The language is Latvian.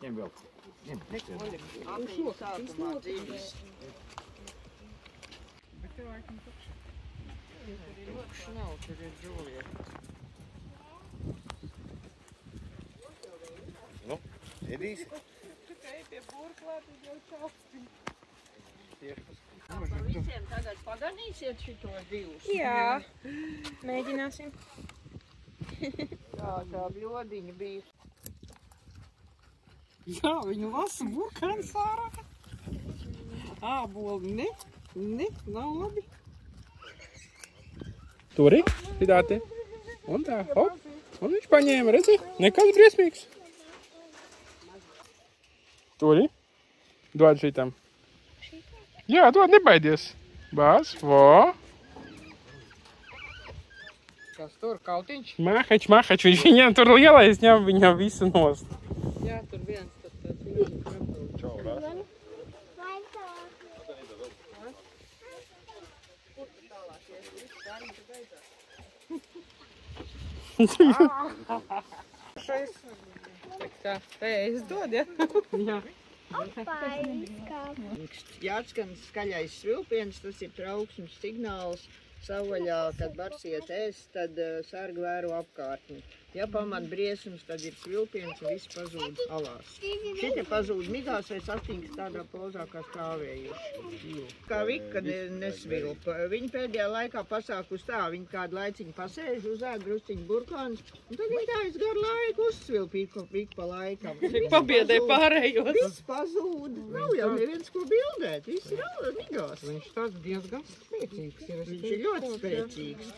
Ņem vēl. Ņem. Aprīļa sākumā dzīves. Bet tev laikam tukši. Tukši nav, tur ir džūlieta. Nu, ēdīsi? Tu te ej pie burklāt, un jau čaustim. Par visiem tagad paganīsiet šitos divus? Jā, mēģināsim. Tā bļodiņa bija. Jā, viņu lasa burkāns ārā. Āboli, ne, nav labi. Turi, vidāti. Un tā, hop. Un viņš paņēma, redzi? Nekas briesmīgs. Turi. Dod šitam. Jā, dod, nebaidies. Bāz, vo. Kas tur, kautiņš? Mahač, viņš viņam tur lielais ņem viņam visu nost. Jā, tur viens, tad viņi kapel. Čau, rās. Tā, es dod, ja? Jā. Jāskan skaļais svilpiens, tas ir trauksmes signāls savvaļā, kad bars iet ēst, tad sarg vēro apkārtni. Ja pamat briesums, tad ir svilpiens un viss pazūd alās. Šitie pazūd migās vai sastinks tādā pozā, kā stāvējuši. Kā Vika nesvilpa. Viņa pēdējā laikā pasākus tā, viņa kādu laiciņu pasēž, uzēd drusciņu burkānus, un tad viņa tā aizgar laiku uzsvilp Vika pa laikam. Pabiedē pārējos. Viss pazūd. Nav jau neviens, ko bildēt. Viss ir migās. Viņš tāds diezgan spēcīgs ir. Viņš ir ļoti spēcīgs.